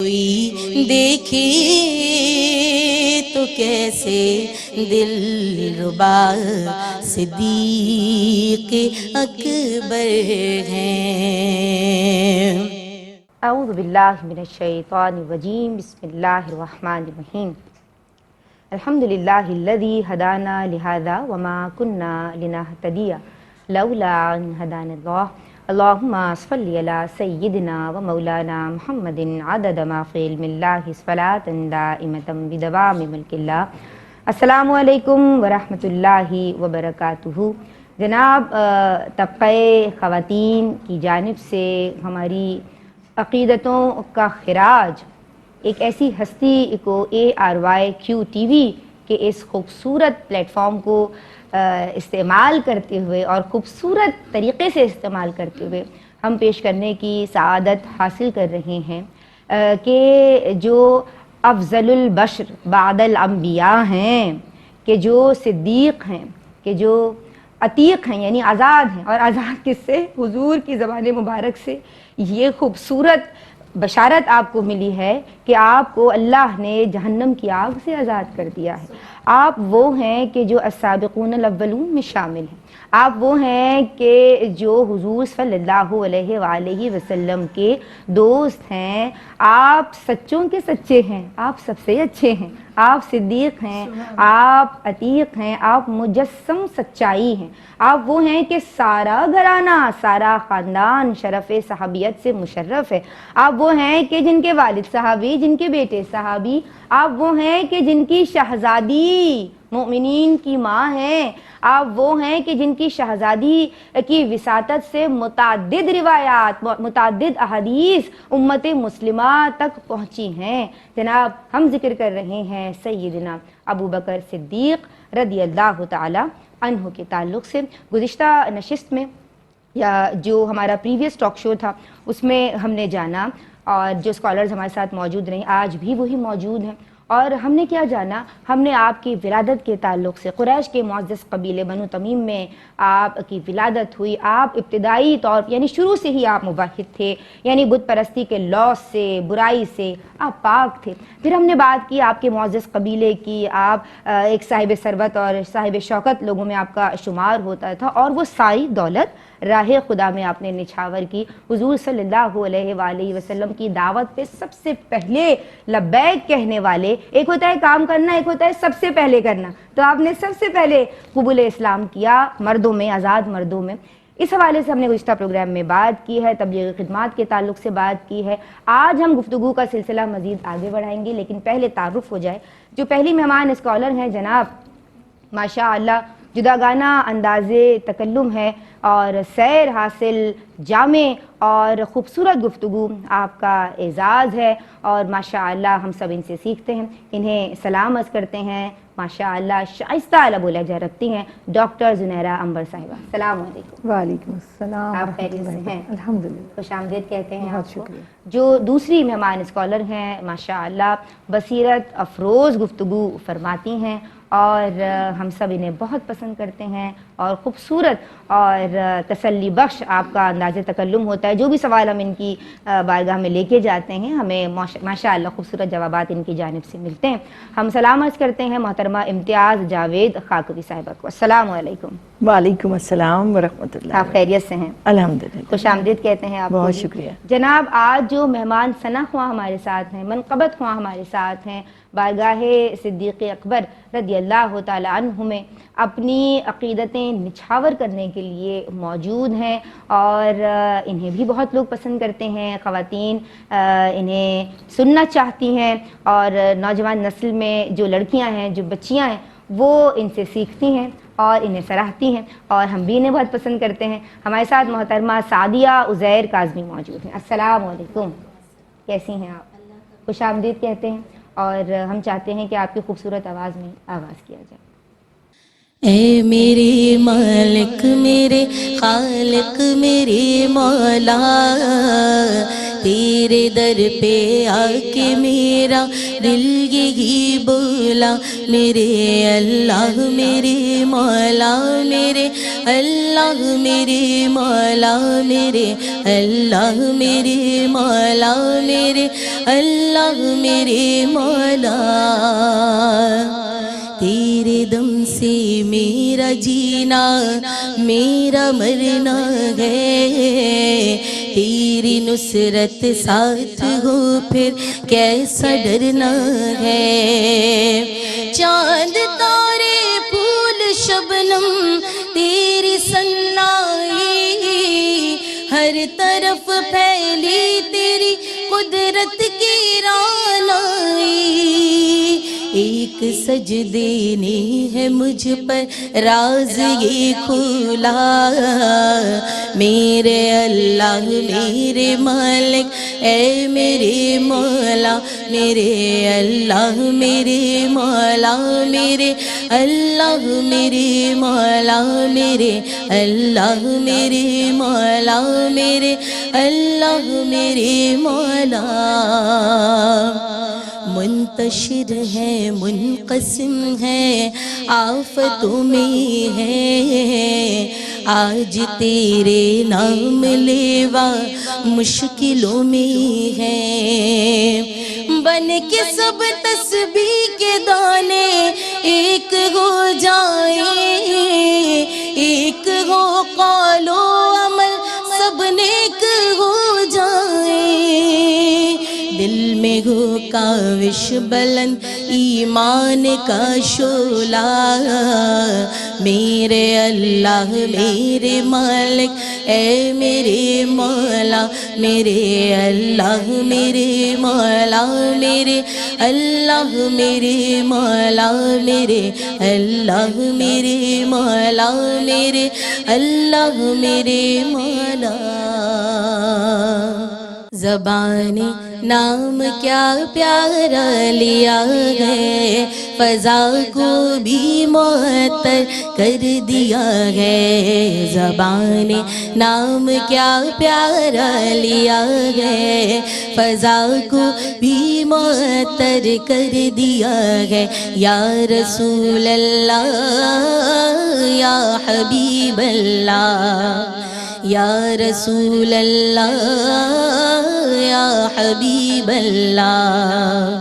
کوئی دیکھے تو کیسے دل ربا صدیق اکبر ہیں۔ اعوذ باللہ من الشیطان الرجیم، بسم اللہ الرحمن الرحیم۔ الحمدللہ الذی ہدانا لہذا وما کنا لنہتدی لولا ان ہدانا اللہ۔ اللہم صلی علی سیدنا و مولانا محمد عدد ما فی علم اللہ صلاۃ دائمۃ بدوام ملک اللہ۔ السلام علیکم ورحمۃ اللہ وبرکاتہ۔ جناب، طبقہ خواتین کی جانب سے ہماری عقیدتوں کا خراج ایک ایسی ہستی کو ARYQTV کے اس خوبصورت پلیٹ فارم کو استعمال کرتے ہوئے اور خوبصورت طریقے سے استعمال کرتے ہوئے ہم پیش کرنے کی سعادت حاصل کر رہے ہیں کہ جو افضل البشر بعد الانبیاء ہیں، کہ جو صدیق ہیں، کہ جو عتیق ہیں یعنی آزاد ہیں، اور آزاد کس سے؟ حضور کی زبان مبارک سے یہ خوبصورت بشارت آپ کو ملی ہے کہ آپ کو اللہ نے جہنم کی آگ سے آزاد کر دیا ہے۔ آپ وہ ہیں کہ جو السابقون الاولون میں شامل ہیں۔ آپ وہ ہیں کہ جو حضور صلی اللہ علیہ وآلہ وسلم کے دوست ہیں۔ آپ سچوں کے سچے ہیں، آپ سب سے اچھے ہیں، آپ صدیق ہیں، آپ عتیق ہیں، آپ مجسم سچائی ہیں۔ آپ وہ ہیں کہ سارا گھرانہ، سارا خاندان شرف صحابیت سے مشرف ہے۔ آپ وہ ہیں کہ جن کے والد صحابی، جن کے بیٹے صحابی۔ آپ وہ ہیں کہ جن کی شہزادی مومنین کی ماں ہیں۔ آپ وہ ہیں کہ جن کی شہزادی کی وساطت سے متعدد روایات، متعدد احادیث امت مسلمہ تک پہنچی ہیں۔ جناب، ہم ذکر کر رہے ہیں سیدنا ابو بکر صدیق رضی اللہ تعالی عنہ کے تعلق سے۔ گزشتہ نشست میں یا جو ہمارا پریویس ٹاک شو تھا اس میں ہم نے جانا، اور جو اسکالرز ہمارے ساتھ موجود رہیں آج بھی وہی موجود ہیں، اور ہم نے کیا جانا؟ ہم نے آپ کی ولادت کے تعلق سے قریش کے معزز قبیلے بنو تمیم میں آپ کی ولادت ہوئی۔ آپ ابتدائی طور یعنی شروع سے ہی آپ موحد تھے، یعنی بت پرستی کے لوث سے، برائی سے آپ پاک تھے۔ پھر ہم نے بات کی آپ کے معزز قبیلے کی، آپ ایک صاحب ثروت اور صاحب شوکت لوگوں میں آپ کا شمار ہوتا تھا، اور وہ ساری دولت راہ خدا میں آپ نے نچھاور کی۔ حضور صلی اللہ علیہ وآلہ وسلم کی دعوت پہ سب سے پہلے لبیک کہنے والے، ایک ہوتا ہے کام کرنا، ایک ہوتا ہے سب سے پہلے کرنا، تو آپ نے سب سے پہلے قبول اسلام کیا مردوں میں، آزاد مردوں میں۔ اس حوالے سے ہم نے گزشتہ پروگرام میں بات کی ہے، تبلیغ خدمات کے تعلق سے بات کی ہے۔ آج ہم گفتگو کا سلسلہ مزید آگے بڑھائیں گے، لیکن پہلے تعارف ہو جائے۔ جو پہلی مہمان اسکالر ہیں جناب، ماشاءاللہ جداگانہ انداز تکلم ہے اور سیر حاصل، جامع اور خوبصورت گفتگو آپ کا اعزاز ہے، اور ماشاءاللہ ہم سب ان سے سیکھتے ہیں۔ انہیں سلام عرض کرتے ہیں، ماشاءاللہ شائستہ لب و لہجہ رکھتی ہیں، ڈاکٹر زنیرہ عنبر صاحبہ۔ السلام علیکم۔ وعلیکم السلام۔ آپ خیریت سے ہیں؟ الحمدللہ، خوش آمدید کہتے ہیں بہت آپ کو۔ شکریہ۔ جو دوسری مہمان اسکالر ہیں، ماشاءاللہ بصیرت افروز گفتگو فرماتی ہیں، اور ہم سب انہیں بہت پسند کرتے ہیں، اور خوبصورت اور تسلی بخش آپ کا انداز تکلم ہوتا ہے۔ جو بھی سوال ہم ان کی بارگاہ میں لے کے جاتے ہیں، ہمیں ماشاءاللہ خوبصورت جوابات ان کی جانب سے ملتے ہیں۔ ہم سلام عرض کرتے ہیں محترمہ امتیاز جاوید خاکوی صاحبہ کو۔ السلام علیکم۔ وعلیکم السلام ورحمۃ اللہ۔ آپ خیریت سے ہیں؟ الحمدللہ، خوش آمدید کہتے ہیں آپ کو۔ بہت شکریہ۔ جناب، آج جو مہمان ثنا خواں ہمارے ساتھ ہیں، منقبت خواں ہمارے ساتھ ہیں، بارگاہ صدیق اکبر رضی اللہ تعالی عنہ میں اپنی عقیدتیں نچھاور کرنے کے لیے موجود ہیں، اور انہیں بھی بہت لوگ پسند کرتے ہیں، خواتین انہیں سننا چاہتی ہیں، اور نوجوان نسل میں جو لڑکیاں ہیں، جو بچیاں ہیں، وہ ان سے سیکھتی ہیں اور انہیں سراہتی ہیں، اور ہم بھی انہیں بہت پسند کرتے ہیں۔ ہمارے ساتھ محترمہ سعدیہ عزیر کاظمی موجود ہیں۔ السلام علیکم، کیسی ہیں آپ؟ خوش آمدید کہتے ہیں، اور ہم چاہتے ہیں کہ آپ کی خوبصورت آواز میں آغاز کیا جائے۔ اے میرے مالک، میرے خالق، میرے مولا، تیرے در پہ آ کے میرا دل یہی بولا، میرے اللہ، میرے مولا، میرے اللہ میرے مولا میرے اللہ میرے مولا میرے اللہ میرے مولا تیرے دم سے میرا جینا میرا مرنا ہے تیری نصرت ساتھ ہو پھر کیسا ڈرنا ہے چاند تارے پھول شبنم تیری سنائی ہر طرف پھیلی تیری قدرت کی رانائی ایک سجدے نے ہے مجھ پر راز یہ کھولا میرے اللہ میرے مالک اے میرے مولا میرے اللہ میرے مولا میرے اللہ میرے مولا میرے اللہ میرے مولا میرے اللہ میرے مولا منتشر ہے منقسم ہے آفتوں میں ہے آج تیرے نام لیوا مشکلوں میں ہے بن کے سب تسبیح کے دانے ایک ہو جائیں ایک ہو قول و عمل سب نیک ہو جائیں دل میں ہو کاوش بلند ایمان کا شعلہ میرے اللہ میرے مالک اے میرے مولا میرے اللہ میرے مولا میرے اللہ میرے مولا میرے اللہ میرے مولا میرے اللہ میرے مولا زبان نام کیا پیارا لیا ہے فضا کو بھی معطر کر دیا ہے زبان نام کیا پیارا لیا ہے فضا کو بھی معطر کر دیا ہے یا رسول اللہ یا حبیب اللہ یا رسول اللہ یا حبیب اللہ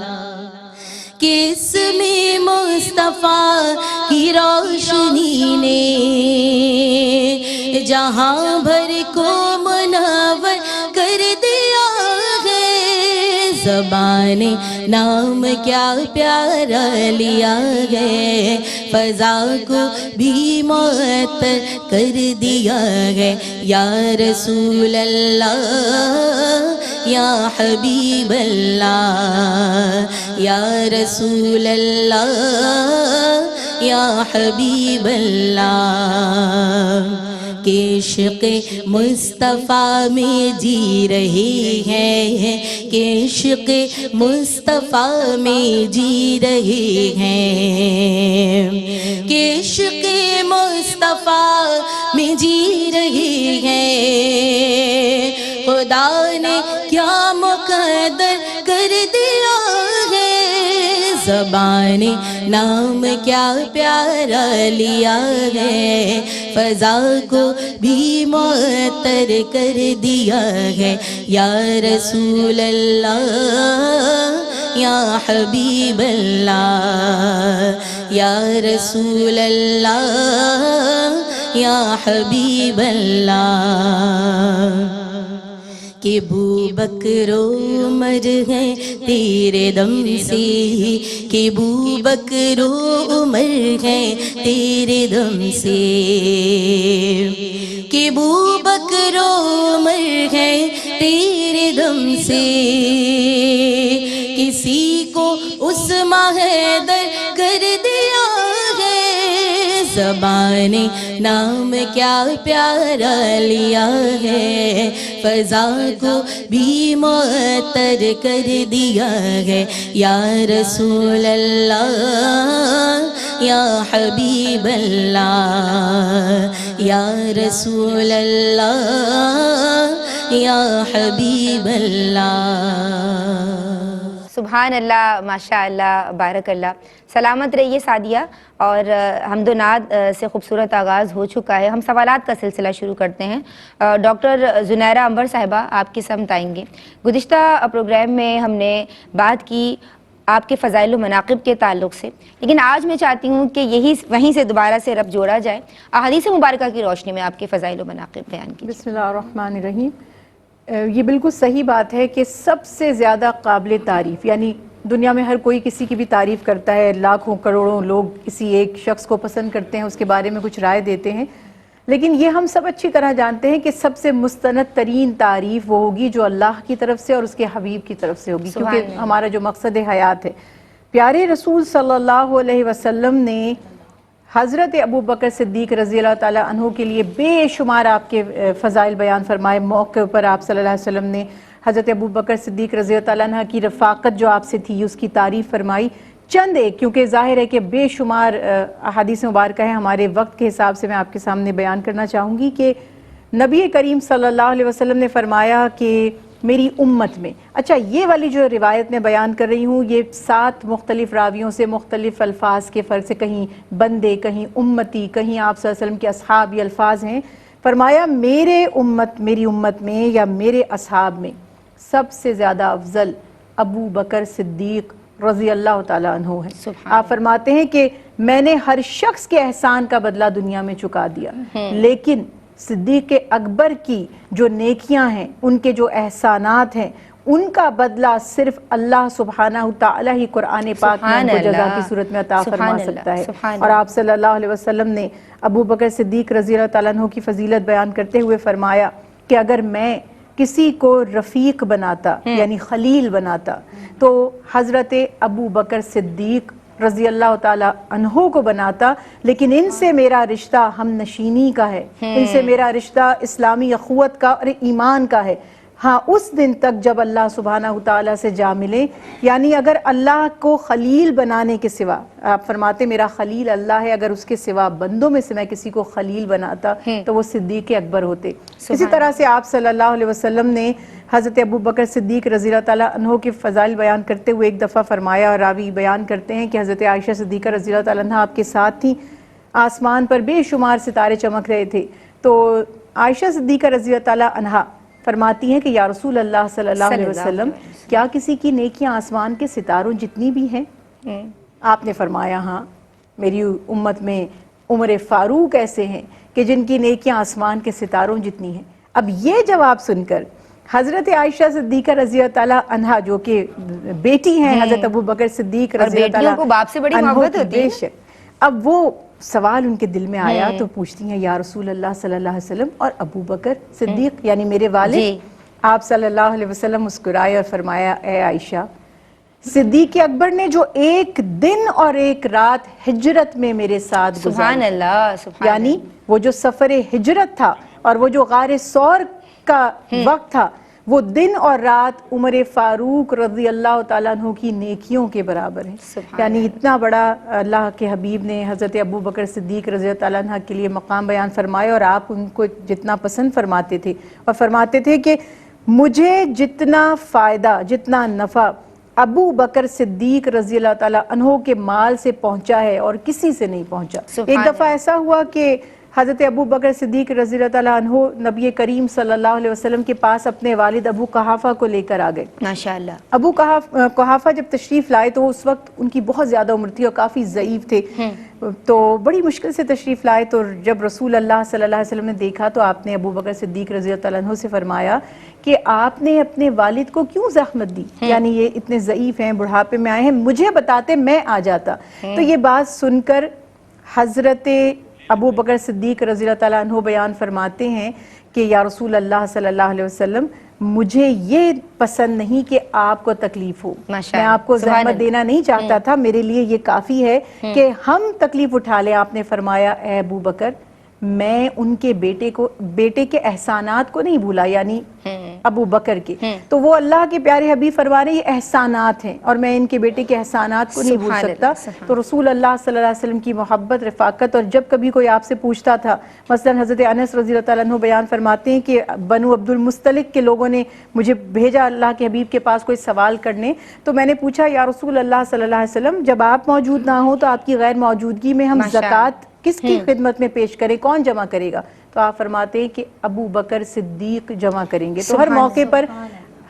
کس میں مصطفیٰ کی روشنی نے جہاں بھر کو منور کر دیا ہے زبان نام کیا پیارا لیا ہے فضا کو بھی معطر کر دیا ہے یا رسول اللہ یا حبیب اللہ یا رسول اللہ یا حبیب اللہ کہ عشق مصطفیٰ میں جی رہے ہیں کہ عشق مصطفیٰ میں جی رہے ہیں کہ عشق مصطفیٰ میں جی رہے ہیں خدا نے کیا مقدر کر دیا ہے زبان نام کیا پیارا لیا ہے فضا کو بھی معطر کر دیا ہے یا رسول اللہ یا حبیب اللہ یا رسول اللہ یا حبیب اللہ کہ بو بکر و عمر ہیں تیرے دم سے کہ بو بکر و عمر ہیں تیرے دم سے کہ بو بکر و عمر ہیں تیرے دم سے کسی کو اس حیدر کر دیا ہے زبان نام کیا پیارا لیا ہے فضا کو بھی معطر کر دیا ہے یا رسول اللہ یا حبیب اللہ یا رسول اللہ یا حبیب اللہ سبحان اللہ، ماشاء اللہ، بارک اللہ. سلامت رہیے سعدیہ. اور حمد و نعت سے خوبصورت آغاز ہو چکا ہے. ہم سوالات کا سلسلہ شروع کرتے ہیں. ڈاکٹر زنیرہ عنبر صاحبہ آپ کی سمت آئیں گے. گزشتہ پروگرام میں ہم نے بات کی آپ کے فضائل و مناقب کے تعلق سے، لیکن آج میں چاہتی ہوں کہ وہیں سے دوبارہ سے رب جوڑا جائے. احادیث مبارکہ کی روشنی میں آپ کے فضائل و مناقب بیان کیجیے. بسم اللہ الرحمن الرحیم. یہ بالکل صحیح بات ہے کہ سب سے زیادہ قابل تعریف، یعنی دنیا میں ہر کوئی کسی کی بھی تعریف کرتا ہے، لاکھوں کروڑوں لوگ کسی ایک شخص کو پسند کرتے ہیں، اس کے بارے میں کچھ رائے دیتے ہیں، لیکن یہ ہم سب اچھی طرح جانتے ہیں کہ سب سے مستند ترین تعریف وہ ہوگی جو اللہ کی طرف سے اور اس کے حبیب کی طرف سے ہوگی، کیونکہ ہمارا جو مقصد حیات ہے. پیارے رسول صلی اللہ علیہ وسلم نے حضرت ابو بکر صدیق رضی اللہ تعالیٰ عنہ کے لیے بے شمار آپ کے فضائل بیان فرمائے. موقع پر آپ صلی اللہ علیہ وسلم نے حضرت ابو بکر صدیق رضی اللہ تعالیٰ عنہ کی رفاقت جو آپ سے تھی اس کی تعریف فرمائی. چند ایک، کیونکہ ظاہر ہے کہ بے شمار احادیث مبارکہ ہیں، ہمارے وقت کے حساب سے میں آپ کے سامنے بیان کرنا چاہوں گی کہ نبی کریم صلی اللہ علیہ وسلم نے فرمایا کہ میری امت میں، اچھا یہ والی جو روایت میں بیان کر رہی ہوں یہ 7 مختلف راویوں سے مختلف الفاظ کے فرق سے، کہیں بندے، کہیں امتی، کہیں آپ صلی اللہ علیہ وسلم کے اصحاب، یہ الفاظ ہیں. فرمایا میری امت میں یا میرے اصحاب میں سب سے زیادہ افضل ابو بکر صدیق رضی اللہ تعالیٰ عنہ ہے. آپ فرماتے ہیں کہ میں نے ہر شخص کے احسان کا بدلہ دنیا میں چکا دیا، لیکن صدیق اکبر کی جو نیکیاں ہیں، ان کے جو احسانات ہیں، ان کا بدلہ صرف اللہ سبحانہ تعالی ہی قرآن پاک میں ان کو جزا کی صورت میں عطا فرما سکتا ہے. اور آپ صلی اللہ علیہ وسلم نے ابو بکر صدیق رضی اللہ تعالیٰ عنہ کی فضیلت بیان کرتے ہوئے فرمایا کہ اگر میں کسی کو رفیق بناتا یعنی خلیل بناتا تو حضرت ابو بکر صدیق رضی اللہ تعالی عنہ کو بناتا، لیکن ان سے میرا رشتہ ہم نشینی کا ہے، ان سے میرا رشتہ اسلامی اخوت کا اور ایمان کا ہے. ہاں اس دن تک جب اللہ سبحانہ تعالیٰ سے جا ملے، یعنی اگر اللہ کو خلیل بنانے کے سوا، آپ فرماتے میرا خلیل اللہ ہے، اگر اس کے سوا بندوں میں سے میں کسی کو خلیل بناتا تو وہ صدیق اکبر ہوتے. اسی طرح سے آپ صلی اللہ علیہ وسلم نے حضرت ابو بکر صدیق رضی اللہ تعالیٰ عنہ کے فضائل بیان کرتے ہوئے ایک دفعہ فرمایا، اور راوی بیان کرتے ہیں کہ حضرت عائشہ صدیقہ رضی اللہ تعالیٰ عنہ آپ کے ساتھ تھیں، آسمان پر بے شمار ستارے چمک رہے تھے، تو عائشہ صدیقہ رضی اللہ تعالیٰ عنہ فرماتی ہیں کہ یا رسول اللہ صلی اللہ علیہ وسلم کیا کسی کی نیکیاں آسمان کے ستاروں جتنی بھی ہیں؟ آپ نے فرمایا ہاں، میری امت میں عمر فاروق ایسے ہیں کہ جن کی نیکیاں آسمان کے ستاروں جتنی ہیں. اب یہ جواب سن کر حضرت عائشہ صدیقہ رضی اللہ تعالیٰ عنہا جو کہ بیٹی ہیں حضرت ابو بکر صدیق رضی اللہ تعالیٰ کو باپ سے بڑی محبت ہوتی ہے. اب وہ سوال ان کے دل میں آیا تو پوچھتی ہیں یا رسول اللہ صلی اللہ علیہ وسلم اور ابو بکر صدیق یعنی میرے والد؟ آپ صلی اللہ علیہ وسلم مسکرائے اور فرمایا اے عائشہ، صدیق اکبر نے جو ایک دن اور ایک رات ہجرت میں میرے ساتھ گزاری، سبحان اللہ، یعنی وہ جو سفر ہجرت تھا اور وہ جو غار ثور کا وقت تھا، وہ دن اور رات عمر فاروق رضی اللہ تعالیٰ عنہ کی نیکیوں کے برابر ہے. یعنی اتنا بڑا اللہ کے حبیب نے حضرت ابو بکر صدیق رضی اللہ تعالیٰ عنہ کے لیے مقام بیان فرمایا، اور آپ ان کو جتنا پسند فرماتے تھے اور فرماتے تھے کہ مجھے جتنا فائدہ، جتنا نفع ابو بکر صدیق رضی اللہ تعالیٰ عنہ کے مال سے پہنچا ہے اور کسی سے نہیں پہنچا. ایک دفعہ ایسا ہوا کہ حضرت ابو بکر صدیق رضی اللہ تعالیٰ عنہ نبی کریم صلی اللہ علیہ وسلم کے پاس اپنے والد ابو قحافہ کو لے کر آ گئے. ماشاءاللہ. ابو قحافہ جب تشریف لائے تو اس وقت ان کی بہت زیادہ عمر تھی اور کافی ضعیف تھے، تو بڑی مشکل سے تشریف لائے. تو جب رسول اللہ صلی اللہ علیہ وسلم نے دیکھا تو آپ نے ابو بکر صدیق رضی اللہ عنہ سے فرمایا کہ آپ نے اپنے والد کو کیوں زحمت دی، یعنی یہ اتنے ضعیف ہیں، بڑھاپے میں آئے ہیں، مجھے بتاتے میں آ جاتا. تو یہ بات سن کر حضرت ابو بکر صدیق رضی اللہ تعالیٰ عنہ بیان فرماتے ہیں کہ یا رسول اللہ صلی اللہ علیہ وسلم مجھے یہ پسند نہیں کہ آپ کو تکلیف ہو، میں آپ کو زحمت دینا نہیں چاہتا تھا، میرے لیے یہ کافی ہے کہ ہم تکلیف اٹھا لیں. آپ نے فرمایا اے ابو بکر، میں ان کے بیٹے کے احسانات کو نہیں بھولا، یعنی ابو بکر کے، تو وہ اللہ کے پیارے حبیب فرما رہے ہیں یہ احسانات ہیں اور میں ان کے بیٹے کے احسانات کو نہیں بھول سکتا۔ تو رسول اللہ صلی اللہ علیہ وسلم کی محبت، رفاقت، اور جب کبھی کوئی آپ سے پوچھتا تھا، مثلا حضرت انس رضی اللہ تعالیٰ عنہ بیان فرماتے ہیں کہ بنو عبد المستلق کے لوگوں نے مجھے بھیجا اللہ کے حبیب کے پاس کوئی سوال کرنے، تو میں نے پوچھا یا رسول اللہ صلی اللہ علیہ وسلم جب آپ موجود نہ ہوں تو آپ کی غیر موجودگی میں ہم زکوٰۃ کس کی خدمت میں پیش کریں، کون جمع کرے گا؟ تو آپ فرماتے ہیں کہ ابو بکر صدیق جمع کریں گے۔ تو ہر موقع پر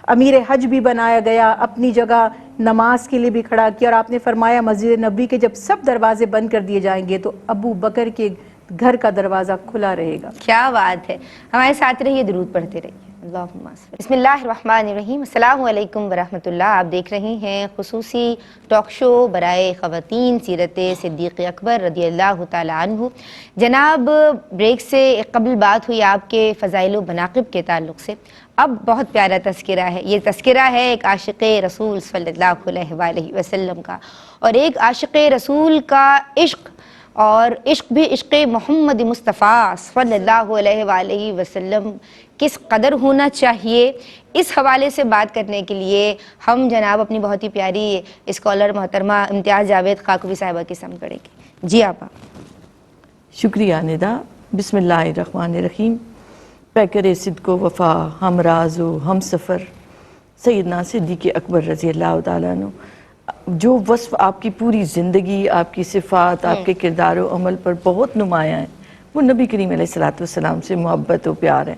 امیر حج بھی بنایا گیا، اپنی جگہ نماز کے لیے بھی کھڑا کیا، اور آپ نے فرمایا مسجد نبوی کے جب سب دروازے بند کر دیے جائیں گے تو ابو بکر کے گھر کا دروازہ کھلا رہے گا۔ کیا بات ہے، ہمارے ساتھ رہیے، درود پڑھتے رہیے۔ اللہم صل۔ بسم اللہ الرحمن الرحیم۔ السلام علیکم ورحمۃ اللہ۔ آپ دیکھ رہے ہیں خصوصی ٹاک شو برائے خواتین سیرت صدیق اکبر رضی اللہ تعالی عنہ۔ جناب بریک سے قبل بات ہوئی آپ کے فضائل و مناقب کے تعلق سے، اب بہت پیارا تذکرہ ہے۔ یہ تذکرہ ہے ایک عاشق رسول صلی اللہ علیہ وآلہ وسلم کا، اور ایک عاشق رسول کا عشق، اور عشق بھی عشق محمد مصطفیٰ صلی اللہ علیہ وآلہ وسلم کس قدر ہونا چاہیے، اس حوالے سے بات کرنے کے لیے ہم جناب اپنی بہت ہی پیاری اسکالر محترمہ امتیاز جاوید خاکوی صاحبہ کی سمت کریں گے۔ جی آپا۔ شکریہ ندا۔ بسم اللہ الرحمن الرحیم۔ پیکر صدق و وفا، ہم راز و ہم سفر سیدنا صدیق اکبر رضی اللہ تعالیٰ عنہ، جو وصف آپ کی پوری زندگی، آپ کی صفات، آپ کے کردار و عمل پر بہت نمایاں ہیں، وہ نبی کریم علیہ السلام سے محبت و پیار ہے۔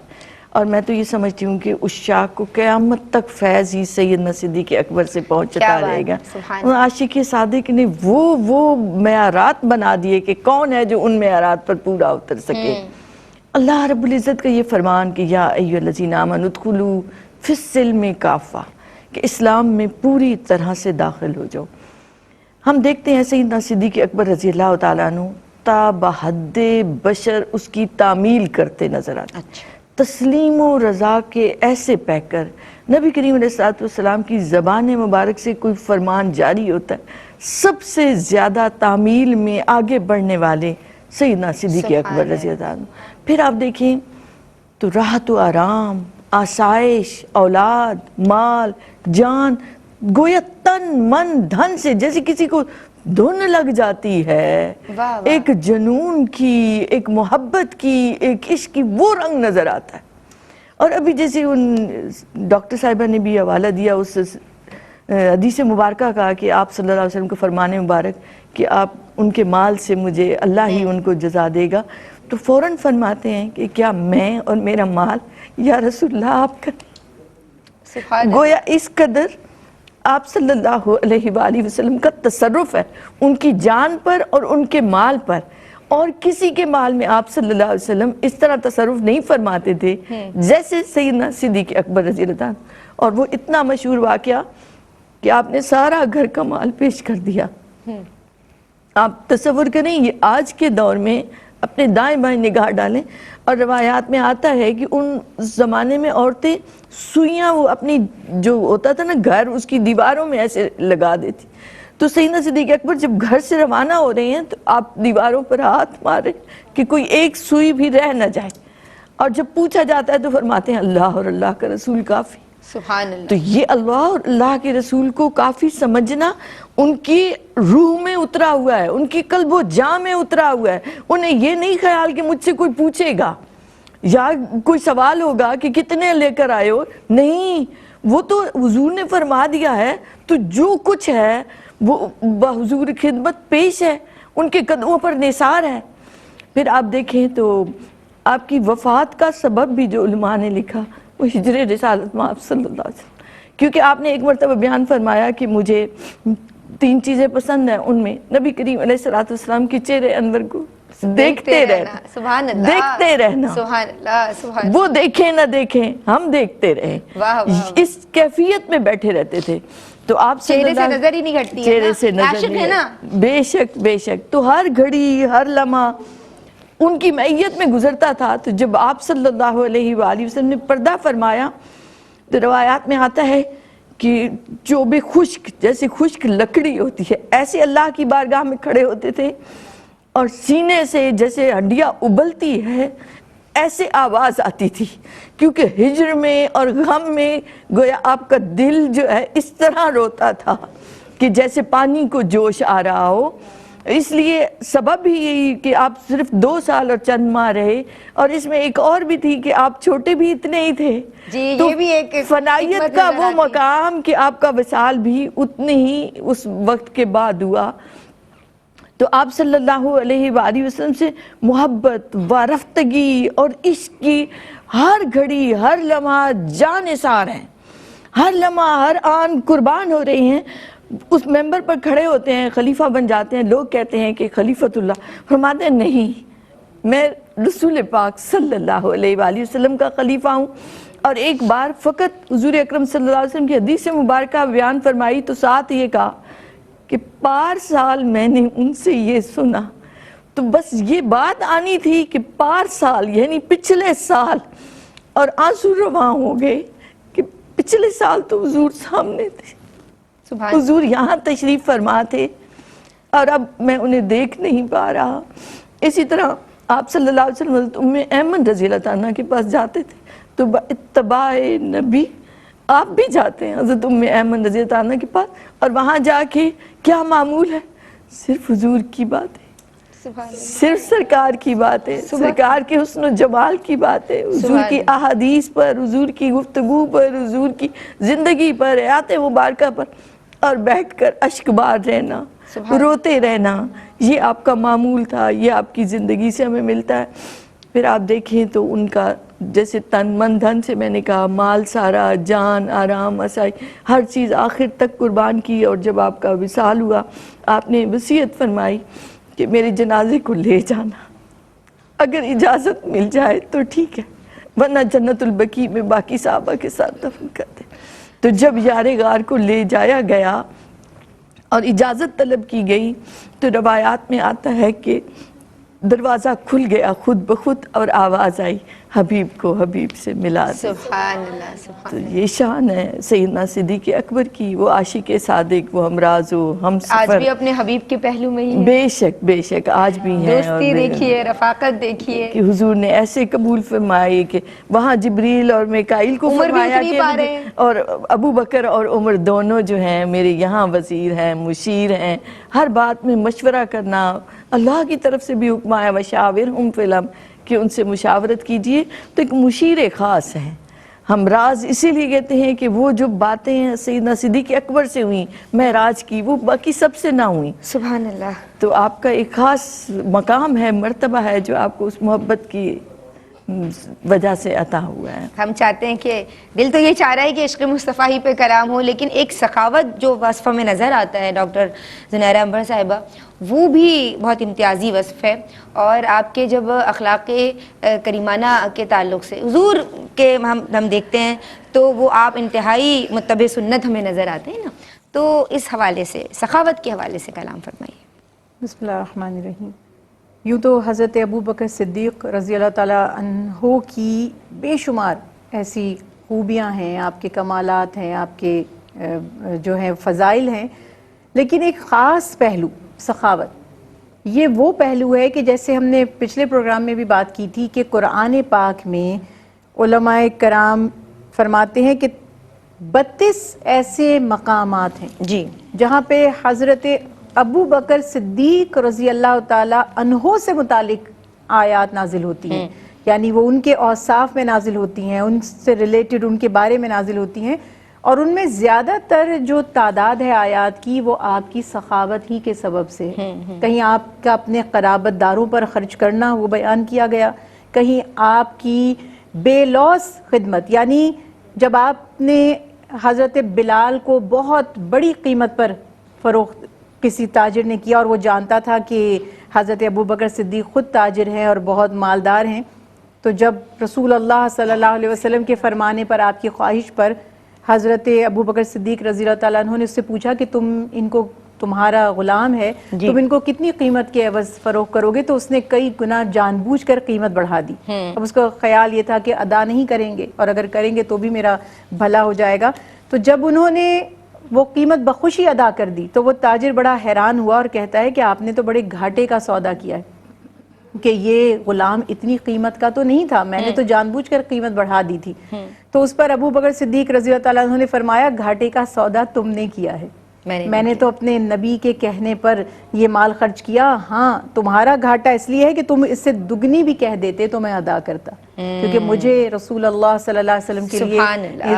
اور میں تو یہ سمجھتی ہوں کہ اس شاخ کو قیامت تک فیض ہی سیدنا صدیق اکبر سے پہنچتا رہے گا۔ عاشق صادق نے وہ معیارات بنا دیے کہ کون ہے جو ان معیارات پر پورا اتر سکے۔ اللہ رب العزت کا یہ فرمان کہ یا ایھا الذین آمنوا ادخلوا فی السلم کافہ، کہ اسلام میں پوری طرح سے داخل ہو جاؤ۔ ہم دیکھتے ہیں سیدنا صدیق اکبر رضی اللہ تعالیٰ عنہ تا بحد بشر اس کی تعمیل کرتے نظر آتے۔ تسلیم و رضا کے ایسے پیکر، نبی کریم علیہ السلام کی زبان مبارک سے کوئی فرمان جاری ہوتا ہے، سب سے زیادہ تعمیل میں آگے بڑھنے والے سیدنا صدیق اکبر رضی اللہ عنہ۔ پھر آپ دیکھیں تو راحت و آرام، آسائش، اولاد، مال، جان، گویا تن من دھن سے جیسے کسی کو دھن لگ جاتی ہے، ایک جنون کی، ایک محبت کی، ایک عشق کی، وہ رنگ نظر آتا ہے۔ اور ابھی جیسے ان ڈاکٹر صاحبہ نے بھی حوالہ دیا اس حدیث مبارکہ کا کہ آپ صلی اللہ علیہ وسلم کو فرمان مبارک کہ آپ ان کے مال سے مجھے اللہ ہی ان کو جزا دے گا، تو فوراً فرماتے ہیں کہ کیا میں اور میرا مال یا رسول اللہ آپ کا؟ گویا اس قدر آپ صلی اللہ علیہ وآلہ وسلم کا تصرف ہے ان کی جان پر اور ان کے مال پر، اور کسی کے مال میں آپ صلی اللہ علیہ وسلم اس طرح تصرف نہیں فرماتے تھے جیسے سیدنا صدیق اکبر رضی اللہ عنہ۔ اور وہ اتنا مشہور واقعہ کہ آپ نے سارا گھر کا مال پیش کر دیا۔ آپ تصور کریں، یہ آج کے دور میں اپنے دائیں بائیں نگاہ ڈالیں، اور روایات میں آتا ہے کہ ان زمانے میں عورتیں سوئیاں وہ اپنی جو ہوتا تھا نا گھر، اس کی دیواروں میں ایسے لگا دیتی۔ تو سیدنا صدیق اکبر جب گھر سے روانہ ہو رہے ہیں تو آپ دیواروں پر ہاتھ مارے کہ کوئی ایک سوئی بھی رہ نہ جائے، اور جب پوچھا جاتا ہے تو فرماتے ہیں اللہ اور اللہ کا رسول کافی۔ سبحان اللہ۔ تو یہ اللہ اور اللہ کے رسول کو کافی سمجھنا ان کی روح میں اترا ہوا ہے، ان کی قلب و جاں میں اترا ہوا ہے۔ انہیں یہ نہیں خیال کہ مجھ سے کوئی پوچھے گا یا کوئی سوال ہوگا کہ کتنے لے کر آئے ہو، نہیں، وہ تو حضور نے فرما دیا ہے، تو جو کچھ ہے وہ بحضور خدمت پیش ہے، ان کے قدموں پر نثار ہے۔ پھر آپ دیکھیں تو آپ کی وفات کا سبب بھی جو علماء نے لکھا وہ ہجر رسالت میں آپ صلی اللہ علیہ وسلم، کیونکہ آپ نے ایک مرتبہ بیان فرمایا کہ مجھے 3 چیزیں پسند ہیں، ان میں نبی کریم علیہ السلام کی چہرے انور کو دیکھتے رہنا، سبحان اللہ، دیکھتے رہنا، سبحان اللہ، سبحان اللہ، وہ دیکھیں نہ دیکھیں ہم دیکھتے رہیں، اس کیفیت میں بیٹھے رہتے تھے۔ تو آپ چہرے سے نظر ہی نہیں ہٹتی ہے، چہرے سے نظر نہیں ہٹتی، بے شک بے شک، تو ہر گھڑی ہر لمحہ ان کی معیت میں گزرتا تھا۔ تو جب آپ صلی اللہ علیہ وآلہ وسلم نے پردہ فرمایا تو روایات میں آتا ہے کہ جو بے خشک، جیسے خشک لکڑی ہوتی ہے، ایسے اللہ کی بارگاہ میں کھڑے ہوتے تھے، اور سینے سے جیسے ہڈیاں ابلتی ہے ایسے آواز آتی تھی، کیونکہ ہجر میں اور غم میں گویا آپ کا دل جو ہے اس طرح روتا تھا کہ جیسے پانی کو جوش آ رہا ہو۔ اس لیے سبب بھی یہی کہ آپ صرف 2 سال اور چند ماہ رہے، اور اس میں ایک اور بھی تھی کہ آپ چھوٹے بھی اتنے ہی تھے۔ جی، تو یہ بھی ایک فنائیت حکمت کا نظر وہ آتی۔ مقام کہ آپ کا وصال بھی اتنے ہی اس وقت کے بعد ہوا۔ تو آپ صلی اللہ علیہ وآلہ وسلم سے محبت، وارفتگی اور عشق کی ہر گھڑی، ہر لمحہ جان نثار ہیں، ہر لمحہ، ہر آن قربان ہو رہی ہیں۔ اس ممبر پر کھڑے ہوتے ہیں، خلیفہ بن جاتے ہیں، لوگ کہتے ہیں کہ خلیفۃ اللہ، فرماتے ہیں نہیں، میں رسول پاک صلی اللہ علیہ وآلہ وسلم کا خلیفہ ہوں۔ اور ایک بار فقط حضور اکرم صلی اللہ علیہ وسلم کی حدیث مبارکہ بیان فرمائی تو ساتھ یہ کہا کہ پارسال میں نے ان سے یہ سنا، تو بس یہ بات آنی تھی کہ پارسال یعنی پچھلے سال، اور آنسو رواں ہو گئے کہ پچھلے سال تو حضور سامنے تھے، سبحان حضور یہاں تشریف فرما تھے، اور اب میں انہیں دیکھ نہیں پا رہا۔ اسی طرح آپ صلی اللہ علیہ وسلم حضرت ام ایمن رضی اللہ عنہا کے پاس جاتے تھے تو اتباع نبی آپ بھی جاتے ہیں حضرت ام ایمن رضی اللہ عنہا کے پاس، اور وہاں جا کے کیا معمول ہے؟ صرف حضور کی بات ہے، سبحان اللہ۔ صرف سرکار کی بات ہے، سرکار کے حسن و جمال کی بات ہے، حضور کی احادیث پر، حضور کی گفتگو پر، حضور کی زندگی پر، حیات مبارکہ پر، اور بیٹھ کر اشک بار رہنا، روتے رہنا، یہ آپ کا معمول تھا، یہ آپ کی زندگی سے ہمیں ملتا ہے۔ پھر آپ دیکھیں تو ان کا جیسے تن من دھن سے میں نے کہا، مال سارا، جان، آرام، اسائی، ہر چیز آخر تک قربان کی، اور جب آپ کا وصال ہوا آپ نے وصیت فرمائی کہ میرے جنازے کو لے جانا، اگر اجازت مل جائے تو ٹھیک ہے، ورنہ جنت البقیع میں باقی صحابہ کے ساتھ دفن کر دیں۔ تو جب یار غار کو لے جایا گیا اور اجازت طلب کی گئی تو روایات میں آتا ہے کہ دروازہ کھل گیا خود بخود، اور آواز آئی حبیب کو حبیب سے ملا دے۔ سبحان اللہ، سبحان تو یہ شان ہے سیدنا صدیق اکبر کی، وہ عاشق صادق، وہ ہمراز و ہم آج سفر، بھی اپنے حبیب کے پہلو میں ہی ہے، بے شک بے شک آج بھی ہیں۔ دوستی دیکھیے، رفاقت دیکھیے، کہ حضور نے ایسے قبول فرمائے کہ وہاں جبریل اور میکائیل کو عمر بھی فرمایا اتنی کہ پا رہے ہیں۔ اور ابو بکر اور عمر دونوں جو ہیں میرے یہاں وزیر ہیں، مشیر ہیں، ہر بات میں مشورہ کرنا، اللہ کی طرف سے بھی حکم آیا وشاورہم فی الامر کہ ان سے مشاورت کیجئے۔ تو ایک مشیر خاص ہیں ہمراز، اسی لیے کہتے ہیں کہ وہ جو باتیں سیدنا صدیق اکبر سے ہوئیں معراج کی، وہ باقی سب سے نہ ہوئیں۔ سبحان اللہ۔ تو آپ کا ایک خاص مقام ہے، مرتبہ ہے جو آپ کو اس محبت کی وجہ سے عطا ہوا ہے۔ ہم چاہتے ہیں کہ دل تو یہ چاہ رہا ہے کہ عشق مصطفیٰ ہی پہ کلام ہو، لیکن ایک سخاوت جو وصف میں نظر آتا ہے ڈاکٹر زنیرہ عنبر صاحبہ، وہ بھی بہت امتیازی وصف ہے۔ اور آپ کے جب اخلاق کریمانہ کے تعلق سے حضور کے ہم دیکھتے ہیں تو وہ آپ انتہائی متبع سنت ہمیں نظر آتے ہیں نا، تو اس حوالے سے سخاوت کے حوالے سے کلام فرمائیے۔ بسم اللہ الرحمن الرحیم۔ یوں تو حضرت ابو بکر صدیق رضی اللہ تعالیٰ عنہ کی بے شمار ایسی خوبیاں ہیں، آپ کے کمالات ہیں، آپ کے جو ہیں فضائل ہیں، لیکن ایک خاص پہلو سخاوت، یہ وہ پہلو ہے کہ جیسے ہم نے پچھلے پروگرام میں بھی بات کی تھی کہ قرآن پاک میں علماء کرام فرماتے ہیں کہ 32 ایسے مقامات ہیں جی، جہاں پہ حضرت ابو بکر صدیق رضی اللہ تعالی عنہ سے متعلق آیات نازل ہوتی ہیں، یعنی وہ ان کے اوصاف میں نازل ہوتی ہیں، ان سے ریلیٹڈ ان کے بارے میں نازل ہوتی ہیں، اور ان میں زیادہ تر جو تعداد ہے آیات کی وہ آپ کی سخاوت ہی کے سبب سے ہے۔ کہیں آپ کا اپنے قرابت داروں پر خرچ کرنا وہ بیان کیا گیا، کہیں آپ کی بے لوث خدمت، یعنی جب آپ نے حضرت بلال کو بہت بڑی قیمت پر فروخت کسی تاجر نے کیا، اور وہ جانتا تھا کہ حضرت ابو بکر صدیق خود تاجر ہیں اور بہت مالدار ہیں، تو جب رسول اللہ صلی اللہ علیہ وسلم کے فرمانے پر، آپ کی خواہش پر، حضرت ابو بکر صدیق رضی اللہ تعالیٰ عنہ نے اس سے پوچھا کہ تم ان کو، تمہارا غلام ہے، تم ان کو کتنی قیمت کے عوض فروخت کرو گے؟ تو اس نے کئی گنا جان بوجھ کر قیمت بڑھا دی۔ اب اس کا خیال یہ تھا کہ ادا نہیں کریں گے، اور اگر کریں گے تو بھی میرا بھلا ہو جائے گا۔ تو جب انہوں نے وہ قیمت بخوشی ادا کر دی تو وہ تاجر بڑا حیران ہوا اور کہتا ہے کہ آپ نے تو بڑے گھاٹے کا سودا کیا ہے۔ کہ یہ غلام اتنی قیمت کا تو نہیں تھا، میں نے تو جان بوجھ کر قیمت بڑھا دی تھی. تو اس پر ابو بکر صدیق رضی اللہ تعالیٰ عنہ نے فرمایا گھاٹے کا سودا تم نے کیا ہے، میں نے تو اپنے نبی کے کہنے پر یہ مال خرچ کیا. ہاں تمہارا گھاٹا اس لیے ہے کہ تم اس سے دگنی بھی کہہ دیتے تو میں ادا کرتا، کیونکہ مجھے رسول اللہ صلی اللہ علیہ وسلم کے لیے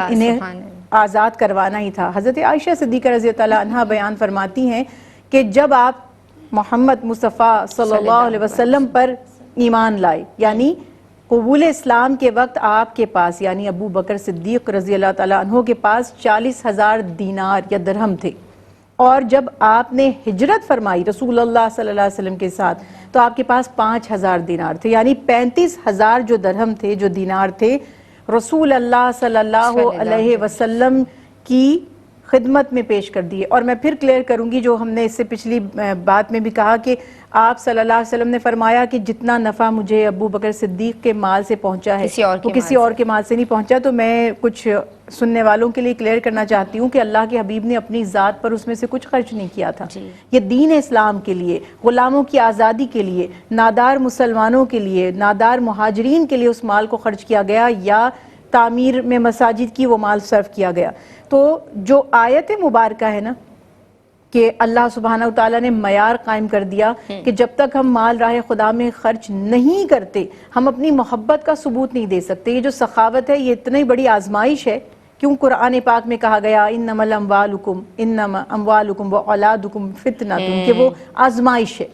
انہیں آزاد کروانا ہی تھا. حضرت عائشہ صدیقہ رضی اللہ عنہا بیان فرماتی ہیں کہ جب آپ محمد مصطفیٰ صلی اللہ علیہ وسلم پر ایمان لائے، یعنی قبول اسلام کے وقت آپ کے پاس یعنی ابو بکر صدیق رضی اللہ تعالیٰ عنہ کے پاس 40,000 دینار یا درہم تھے، اور جب آپ نے ہجرت فرمائی رسول اللہ صلی اللہ علیہ وسلم کے ساتھ تو آپ کے پاس 5,000 دینار تھے، یعنی 35,000 جو درہم تھے، جو دینار تھے، رسول اللہ صلی اللہ علیہ وسلم کی خدمت میں پیش کر دیے. اور میں پھر کلیئر کروں گی جو ہم نے اس سے پچھلی بات میں بھی کہا کہ آپ صلی اللہ علیہ وسلم نے فرمایا کہ جتنا نفع مجھے ابو بکر صدیق کے مال سے پہنچا ہے وہ کسی اور کے مال سے نہیں پہنچا. تو میں کچھ سننے والوں کے لیے کلیئر کرنا چاہتی ہوں کہ اللہ کے حبیب نے اپنی ذات پر اس میں سے کچھ خرچ نہیں کیا تھا. یہ دین اسلام کے لیے، غلاموں کی آزادی کے لیے، نادار مسلمانوں کے لیے، نادار مہاجرین کے لیے اس مال کو خرچ کیا گیا، یا تعمیر میں مساجد کی وہ مال صرف کیا گیا. تو جو آیت مبارکہ ہے نا کہ اللہ سبحانہ وتعالیٰ نے معیار قائم کر دیا کہ جب تک ہم مال راہ خدا میں خرچ نہیں کرتے ہم اپنی محبت کا ثبوت نہیں دے سکتے. یہ جو سخاوت ہے یہ اتنی بڑی آزمائش ہے. کیوں قرآن پاک میں کہا گیا انما اموالکم واولادکم فتنہ، کہ وہ آزمائش ہے.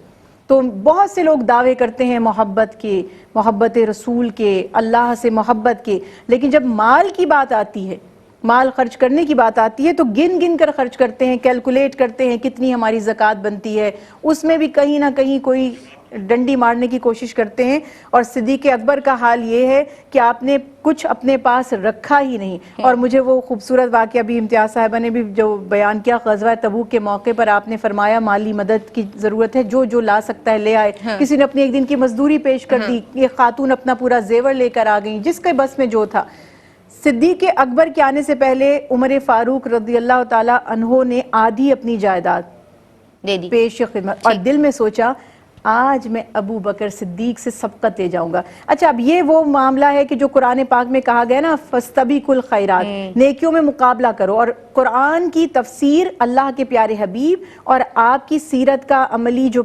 تو بہت سے لوگ دعوے کرتے ہیں محبت کے، محبت رسول کے، اللہ سے محبت کے، لیکن جب مال کی بات آتی ہے، مال خرچ کرنے کی بات آتی ہے تو گن گن کر خرچ کرتے ہیں، کیلکولیٹ کرتے ہیں کتنی ہماری زکوٰۃ بنتی ہے، اس میں بھی کہیں نہ کہیں کوئی ڈنڈی مارنے کی کوشش کرتے ہیں. اور صدیق اکبر کا حال یہ ہے کہ آپ نے کچھ اپنے پاس رکھا ہی نہیں. اور مجھے وہ خوبصورت واقعہ بھی امتیاز صاحبہ نے بھی جو بیان کیا، غزوہ تبوک کے موقع پر آپ نے فرمایا مالی مدد کی ضرورت ہے، جو جو لا سکتا ہے لے آئے. کسی نے اپنی ایک دن کی مزدوری پیش کر دی، یہ خاتون اپنا پورا زیور لے کر آ گئیں جس کے بس میں جو تھا. صدیق اکبر کے آنے سے پہلے عمر فاروق رضی اللہ تعالی عنہ نے آدھی اپنی جائیداد دے دی پیش خدمت، اور دل میں سوچا آج میں ابو بکر صدیق سے سبقت لے جاؤں گا. اچھا اب یہ وہ معاملہ ہے کہ جو قرآن پاک میں کہا گیا نا فاستبقوا الخیرات، نیکیوں میں مقابلہ کرو. اور قرآن کی تفسیر اللہ کے پیارے حبیب اور آپ کی سیرت کا عملی جو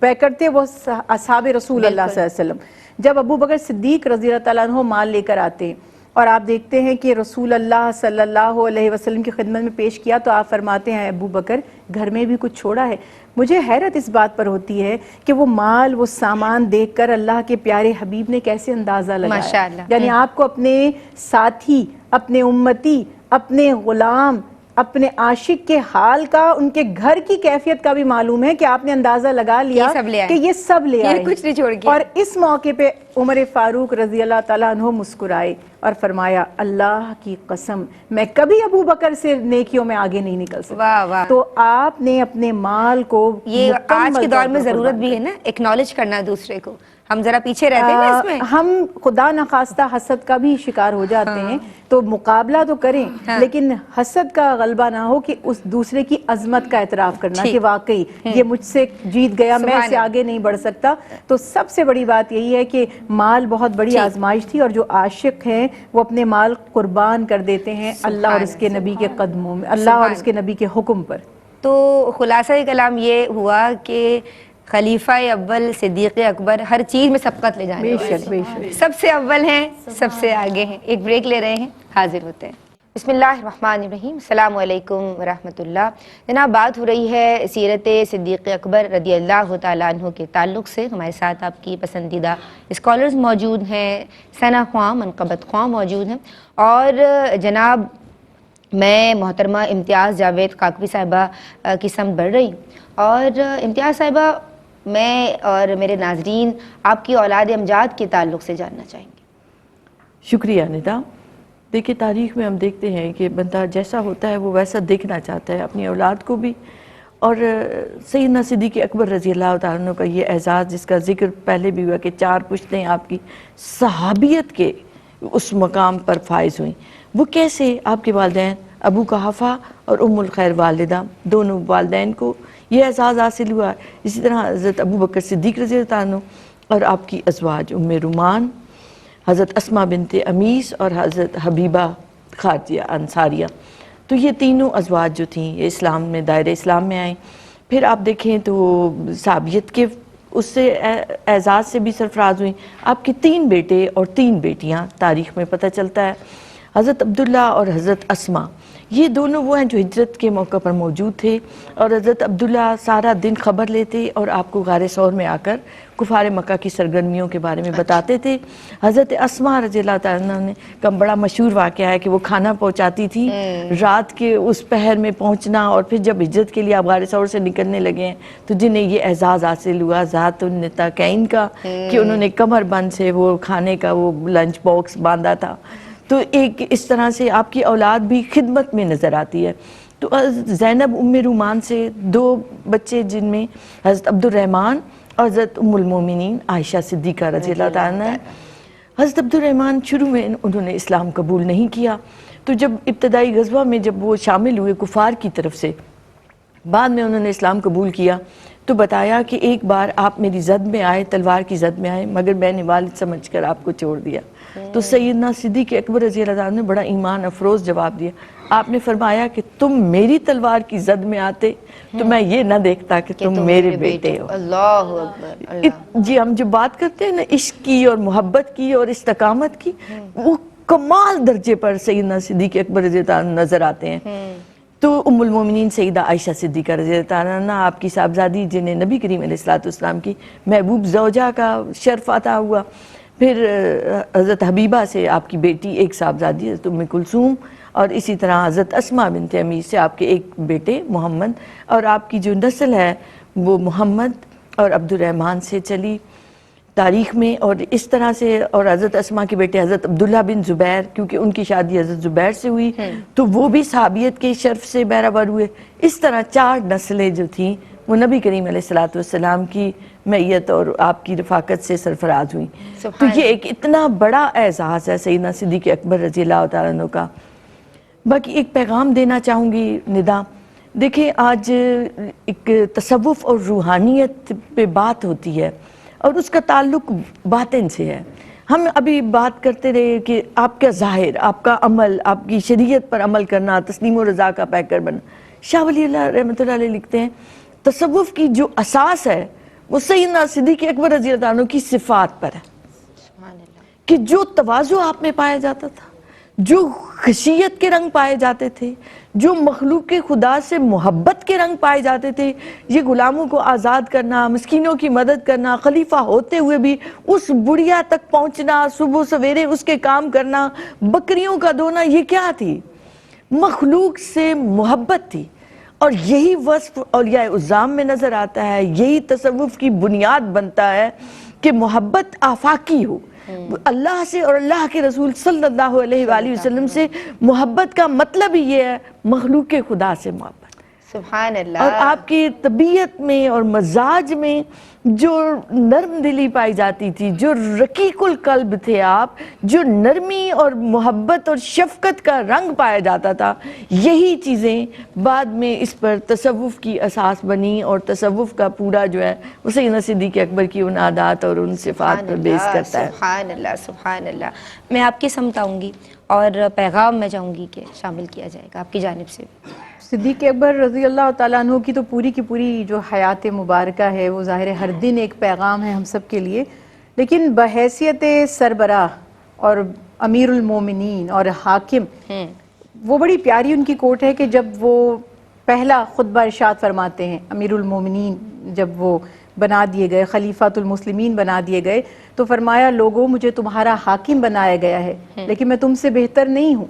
پیکر تھے وہ اصحاب رسول اللہ صلی اللہ علیہ وسلم. جب ابو بکر صدیق رضی اللہ تعالیٰ عنہ مال لے کر آتے ہیں اور آپ دیکھتے ہیں کہ رسول اللہ صلی اللہ علیہ وسلم کی خدمت میں پیش کیا تو آپ فرماتے ہیں ابو بکر گھر میں بھی کچھ چھوڑا ہے. مجھے حیرت اس بات پر ہوتی ہے کہ وہ مال وہ سامان دیکھ کر اللہ کے پیارے حبیب نے کیسے اندازہ لگایا. یعنی آپ کو اپنے ساتھی، اپنے امتی، اپنے غلام، اپنے عاشق کے حال کا، ان کے گھر کی کیفیت کا بھی معلوم ہے کہ آپ نے اندازہ لگا لیا کہ یہ سب لے آئے کچھ نہیں چھوڑ کے. اور اس موقع پہ عمر فاروق رضی اللہ تعالیٰ عنہ مسکرائے اور فرمایا اللہ کی قسم میں کبھی ابو بکر سے نیکیوں میں آگے نہیں نکل سکتا. تو آپ نے اپنے مال کو، یہ آج کے دور میں ضرورت بھی ہے نا ایکنالج کرنا دوسرے کو. ہم ذرا پیچھے رہتے ہیں اس میں، ہم خدا نخواستہ حسد کا بھی شکار ہو جاتے ہیں. تو مقابلہ تو کریں لیکن حسد کا غلبہ نہ ہو کہ اس دوسرے کی عظمت کا اعتراف کرنا کہ واقعی یہ مجھ سے جیت گیا، میں اس سے آگے نہیں بڑھ سکتا. تو سب سے بڑی بات یہی ہے کہ مال بہت بڑی آزمائش تھی، اور جو عاشق ہیں وہ اپنے مال قربان کر دیتے ہیں اللہ اور اس کے نبی کے قدموں میں، اللہ اور اس کے نبی کے حکم پر. تو خلاصہ کلام یہ ہوا کہ خلیفہ اول صدیق اکبر ہر چیز میں سبقت لے جانے والے، سب سے اول ہیں، سب سے آگے ہیں. ایک بریک لے رہے ہیں، حاضر ہوتے ہیں. بسم اللہ الرحمن الرحیم. السلام علیکم ورحمۃ اللہ. جناب بات ہو رہی ہے سیرت صدیق اکبر رضی اللہ تعالیٰ عنہ کے تعلق سے. ہمارے ساتھ آپ کی پسندیدہ اسکالرز موجود ہیں، ثنا خواں، منقبت خواں موجود ہیں، اور جناب میں محترمہ امتیاز جاوید کاکوی صاحبہ کی سمت بڑھ رہی. اور امتیاز صاحبہ میں اور میرے ناظرین آپ کی اولاد امجاد کے تعلق سے جاننا چاہیں گے. شکریہ ندا. دیکھیں تاریخ میں ہم دیکھتے ہیں کہ بندہ جیسا ہوتا ہے وہ ویسا دیکھنا چاہتا ہے اپنی اولاد کو بھی. اور سیدنا صدیق اکبر رضی اللہ تعالیٰ عنہ کا یہ اعزاز جس کا ذکر پہلے بھی ہوا کہ 4 پشتیں آپ کی صحابیت کے اس مقام پر فائز ہوئیں. وہ کیسے؟ آپ کے والدین ابو قحافہ اور ام الخیر والدہ، دونوں والدین کو یہ اعزاز حاصل ہوا. اسی طرح حضرت ابو بکر صدیق رضی اللہ عنہ اور آپ کی ازواج ام رومان، حضرت اسما بنت امیس اور حضرت حبیبہ خارجیہ انصاریہ، تو یہ تینوں ازواج جو تھیں یہ اسلام میں دائرہ اسلام میں آئیں۔ پھر آپ دیکھیں تو صحابیت کے اس سے اعزاز سے بھی سرفراز ہوئیں۔ آپ کے 3 بیٹے اور 3 بیٹیاں تاریخ میں پتہ چلتا ہے۔ حضرت عبداللہ اور حضرت اسما یہ دونوں وہ ہیں جو ہجرت کے موقع پر موجود تھے، اور حضرت عبداللہ سارا دن خبر لیتے اور آپ کو غار ثور میں آ کر کفار مکہ کی سرگرمیوں کے بارے میں بتاتے تھے۔ حضرت اسما رضی اللہ تعالیٰ عنہ کا بڑا مشہور واقعہ ہے کہ وہ کھانا پہنچاتی تھی، رات کے اس پہر میں پہنچنا، اور پھر جب ہجرت کے لیے آپ غار ثور سے نکلنے لگے ہیں تو جنہیں یہ اعزاز حاصل ہوا ذات النطاقین کا کہ انہوں نے کمر بند سے وہ کھانے کا وہ لنچ باکس باندھا تھا۔ تو ایک اس طرح سے آپ کی اولاد بھی خدمت میں نظر آتی ہے۔ تو زینب ام رومان سے 2 بچے، جن میں حضرت عبد الرحمن اور حضرت ام المومنین عائشہ صدیقہ رضی اللہ تعالیٰ عنہ۔ حضرت عبد الرحمن شروع میں انہوں نے اسلام قبول نہیں کیا، تو جب ابتدائی غزوہ میں جب وہ شامل ہوئے کفار کی طرف سے، بعد میں انہوں نے اسلام قبول کیا، تو بتایا کہ ایک بار آپ میری زد میں آئے، تلوار کی زد میں آئے، مگر میں نے والد سمجھ کر آپ کو چھوڑ دیا۔ تو سیدنا صدیق اکبر رضی اللہ عنہ نے بڑا ایمان افروز جواب دیا، آپ نے فرمایا کہ تم میری تلوار کی زد میں آتے تو میں یہ نہ دیکھتا کہ تم میرے بیٹے ہو۔ اللہ اکبر۔ جی ہم جو بات کرتے ہیں نا عشق کی اور محبت کی اور استقامت کی، وہ کمال درجے پر سیدنا صدیق اکبر رضی اللہ عنہ نظر آتے ہیں۔ تو ام المومنین سیدہ عائشہ صدیقہ رضی اللہ عنہ آپ کی صاحبزادی، جنہیں نبی کریم علیہ الصلوۃ والسلام کی محبوب زوجہ کا شرف عطا ہوا۔ پھر حضرت حبیبہ سے آپ کی بیٹی ایک صاحبزادی حضرت ام کلثوم، اور اسی طرح حضرت اسما بنت امیس سے آپ کے ایک بیٹے محمد، اور آپ کی جو نسل ہے وہ محمد اور عبد الرحمن سے چلی تاریخ میں، اور اس طرح سے، اور حضرت اسما کے بیٹے حضرت عبداللہ بن زبیر، کیونکہ ان کی شادی حضرت زبیر سے ہوئی تو وہ بھی صحابیت کے شرف سے بہرہ ہوئے۔ اس طرح 4 نسلیں جو تھیں وہ نبی کریم علیہ الصلوۃ والسلام کی معیت اور آپ کی رفاقت سے سرفراز ہوئیں۔ تو یہ ایک اتنا بڑا اعزاز ہے سیدنا صدیق اکبر رضی اللہ تعالیٰ عنہ کا۔ باقی ایک پیغام دینا چاہوں گی ندا، دیکھیں آج ایک تصوف اور روحانیت پہ بات ہوتی ہے اور اس کا تعلق باطن سے ہے۔ ہم ابھی بات کرتے رہے کہ آپ کا ظاہر، آپ کا عمل، آپ کی شریعت پر عمل کرنا، تسلیم و رضا کا پیکر بننا۔ شاہ ولی اللہ رحمۃ اللہ علیہ لکھتے ہیں تصوف کی جو اساس ہے وہ سیدنا صدیق اکبر رضی اللہ عنہ کی صفات پر ہے، کہ جو تواضع آپ میں پایا جاتا تھا، جو خشیت کے رنگ پائے جاتے تھے، جو مخلوق خدا سے محبت کے رنگ پائے جاتے تھے، یہ غلاموں کو آزاد کرنا، مسکینوں کی مدد کرنا، خلیفہ ہوتے ہوئے بھی اس بڑھیا تک پہنچنا، صبح سویرے اس کے کام کرنا، بکریوں کا دھونا، یہ کیا تھی؟ مخلوق سے محبت تھی۔ اور یہی وصف اولیاء عظام میں نظر آتا ہے، یہی تصوف کی بنیاد بنتا ہے کہ محبت آفاقی ہو اللہ سے، اور اللہ کے رسول صلی اللہ علیہ وآلہ وسلم سے محبت کا مطلب ہی یہ ہے مخلوق خدا سے محبت۔ سبحان اللہ۔ اور آپ کی طبیعت میں اور مزاج میں جو نرم دلی پائی جاتی تھی، جو رقیق القلب تھے آپ، جو نرمی اور محبت اور شفقت کا رنگ پایا جاتا تھا، یہی چیزیں بعد میں اس پر تصوف کی اساس بنی، اور تصوف کا پورا جو ہے وہ سیدنا صدیق اکبر کی ان عادات اور ان صفات پر بیس کرتا ہے۔ سبحان اللہ، سبحان اللہ۔ میں آپ کی سمت آؤں گی اور پیغام میں چاہوں گی کہ شامل کیا جائے گا آپ کی جانب سے۔ صدیق اکبر رضی اللہ تعالیٰ عنہ کی تو پوری کی پوری جو حیات مبارکہ ہے وہ ظاہر ہر دن ایک پیغام ہے ہم سب کے لیے، لیکن بحیثیت سربراہ اور امیر المومنین اور حاکم، وہ بڑی پیاری ان کی کوٹ ہے کہ جب وہ پہلا خطبہ ارشاد فرماتے ہیں، امیر المومنین جب وہ بنا دیے گئے، خلیفۃ المسلمین بنا دیے گئے، تو فرمایا لوگوں مجھے تمہارا حاکم بنایا گیا ہے، لیکن میں تم سے بہتر نہیں ہوں۔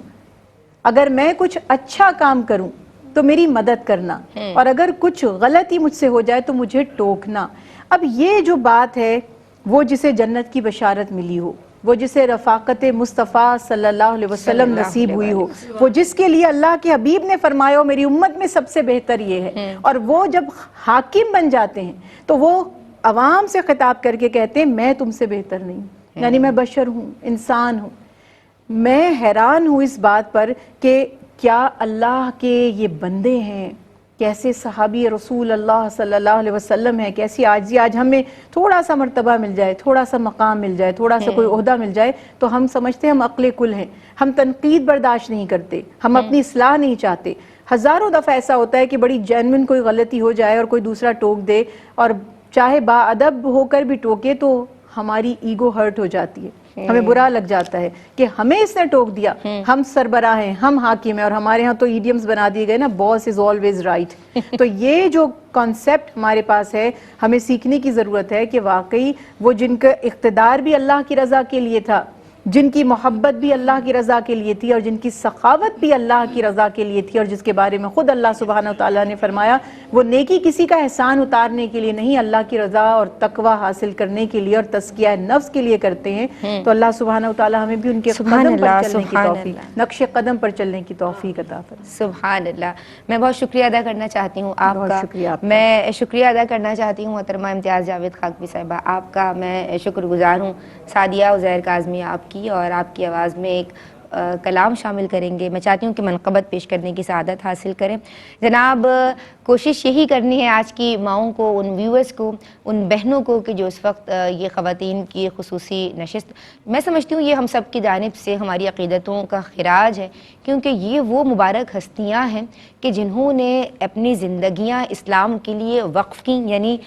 اگر میں کچھ اچھا کام کروں تو میری مدد کرنا، اور اگر کچھ غلطی مجھ سے ہو جائے تو مجھے ٹوکنا۔ اب یہ جو بات ہے، وہ جسے جنت کی بشارت ملی ہو، وہ جسے رفاقت مصطفیٰ صلی اللہ علیہ وسلم نصیب ہوئی ہو، وہ جس کے لیے اللہ کے حبیب نے فرمایا میری امت میں سب سے بہتر یہ ہے، اور وہ جب حاکم بن جاتے ہیں تو وہ عوام سے خطاب کر کے کہتے ہیں میں تم سے بہتر نہیں ہوں، یعنی میں بشر ہوں، انسان ہوں۔ میں حیران ہوں اس بات پر کہ کیا اللہ کے یہ بندے ہیں کیسے صحابی رسول اللہ صلی اللہ علیہ وسلم ہیں، کیسی عاجزی. آج ہمیں تھوڑا سا مرتبہ مل جائے، تھوڑا سا مقام مل جائے، تھوڑا سا کوئی عہدہ مل جائے تو ہم سمجھتے ہیں ہم عقل کل ہیں، ہم تنقید برداشت نہیں کرتے، ہم اپنی اصلاح نہیں چاہتے. ہزاروں دفعہ ایسا ہوتا ہے کہ بڑی جینوین کوئی غلطی ہو جائے اور کوئی دوسرا ٹوک دے، اور چاہے با ادب ہو کر بھی ٹوکے تو ہماری ایگو ہرٹ ہو جاتی ہے، ہمیں برا لگ جاتا ہے کہ ہمیں اس نے ٹوک دیا، ہم سربراہ ہیں، ہم حاکم ہیں. اور ہمارے ہاں تو ایڈیمز بنا دیے گئے نا، باس از آلویز رائٹ. تو یہ جو کانسیپٹ ہمارے پاس ہے، ہمیں سیکھنے کی ضرورت ہے کہ واقعی وہ جن کا اقتدار بھی اللہ کی رضا کے لیے تھا، جن کی محبت بھی اللہ کی رضا کے لیے تھی، اور جن کی سخاوت بھی اللہ کی رضا کے لیے تھی، اور جس کے بارے میں خود اللہ سبحانہ وتعالیٰ نے فرمایا وہ نیکی کسی کا احسان اتارنے کے لیے نہیں، اللہ کی رضا اور تقوی حاصل کرنے کے لیے اور تزکیہ نفس کے لیے کرتے ہیں. تو اللہ سبحانہ وتعالیٰ ہمیں بھی ان کے قدم پر چلنے کی توفیق، نقش قدم پر چلنے کی توفیق عطا فرمائے. سبحان اللہ. میں بہت شکریہ ادا کرنا چاہتی ہوں آپ بہت کا. شکریہ آپ کا. میں شکریہ ادا کرنا چاہتی ہوں محترمہ امتیاز جاوید خاکوی صاحبہ، آپ کا میں شکر گزار ہوں. سعدیہ عزیر کاظمی آپ کی، اور آپ کی آواز میں ایک کلام شامل کریں گے. میں چاہتی ہوں کہ منقبت پیش کرنے کی سعادت حاصل کریں. جناب کوشش یہی کرنی ہے آج کی ماؤں کو، ان ویورز کو، ان بہنوں کو کہ جو اس وقت یہ خواتین کی خصوصی نشست، میں سمجھتی ہوں یہ ہم سب کی جانب سے ہماری عقیدتوں کا خراج ہے، کیونکہ یہ وہ مبارک ہستیاں ہیں کہ جنہوں نے اپنی زندگیاں اسلام کے لیے وقف کی، یعنی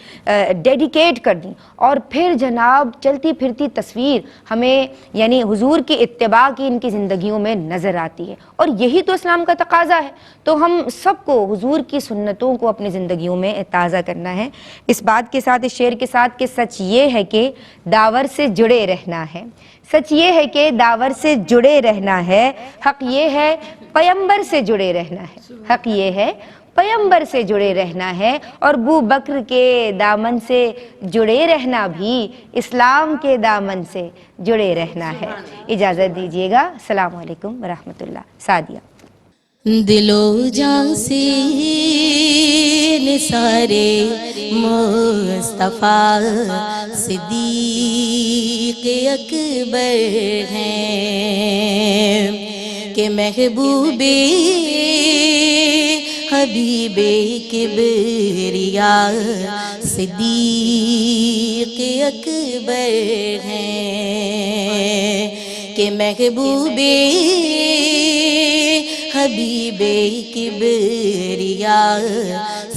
ڈیڈیکیٹ کر دیں. اور پھر جناب چلتی پھرتی تصویر ہمیں یعنی حضور کی اتباع کی ان کی زندگیوں میں نظر آتی ہے، اور یہی تو اسلام کا تقاضا ہے. تو ہم سب کو حضور کی سنتوں کو اپنی زندگیوں میں تازہ کرنا ہے. اس بات کے ساتھ، اس شعر کے ساتھ، کہ سچ یہ ہے کہ داور سے جڑے رہنا ہے، سچ یہ ہے کہ داور سے جڑے رہنا ہے، حق یہ ہے پیمبر سے جڑے رہنا ہے، حق یہ ہے پیمبر سے جڑے رہنا ہے، اور ابو بکر کے دامن سے جڑے رہنا بھی اسلام کے دامن سے جڑے رہنا ہے. اجازت دیجیے گا. السلام علیکم ورحمۃ اللہ. سعدیہ. دل و جان سے نثارے مصطفیٰ صدیق اکبر ہیں کہ محبوب حبیب کبریا صدیق اکبر ہیں کہ محبوب حبیب کبریا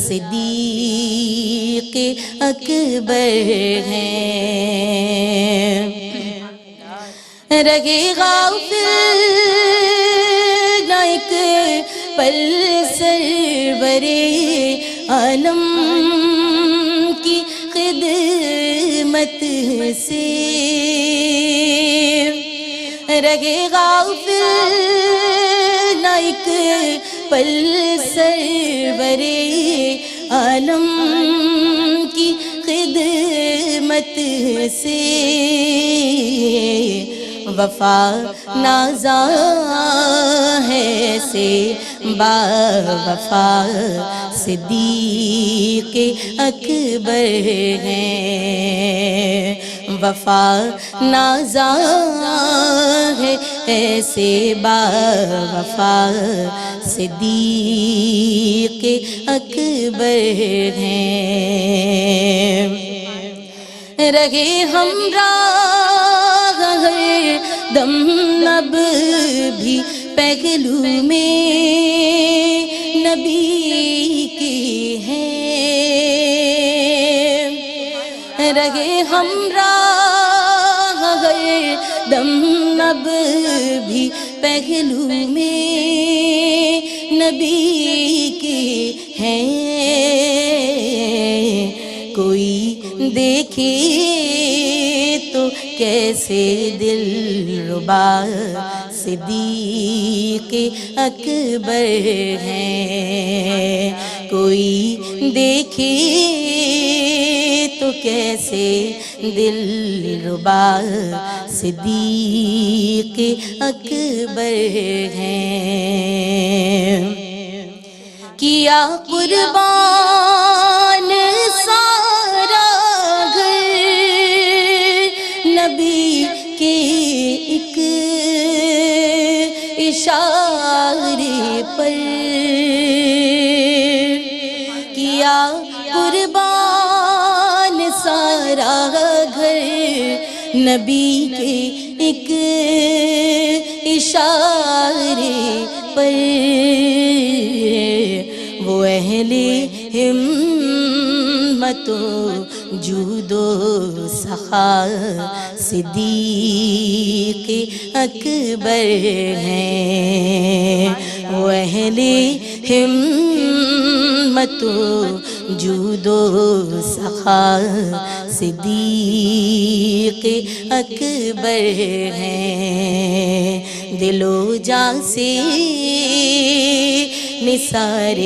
صدیق اکبر ہیں. رگے غافل نہ ایک پل سرورے عالم کی خدمت سے، رگے غافل نہ ایک پل سرورے عالم کی خدمت سے، وفا نازاں ہے سے با وفا صدیق اکبر ہیں. وفا نازاں ہے ایسے با وفا صدیق اکبر ہیں. رہے ہمراہ ہر دم نب بھی پہلو میں نبی کی ہیں، رہے ہمراہ ہر دم نب بھی پہلو میں نبی کی ہیں. کوئی دیکھے تو کیسے دل ربا صدیق اکبر ہیں. کوئی دیکھے تو کیسے دل ربا صدیق اکبر ہیں. کیا قربان سارا گھر نبی کے ایک اشارے پر، سارا گھر نبی کے ایک اشارے پر وہ اہل ہمت و جود و سخا صدیق اکبر ہیں، وہ اہل ہمت و جود و سخا صدیق اکبر ہیں، دل و جاں سے نثار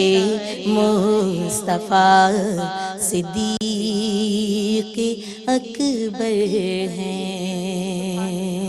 مصطفیٰ صدیق اکبر ہیں۔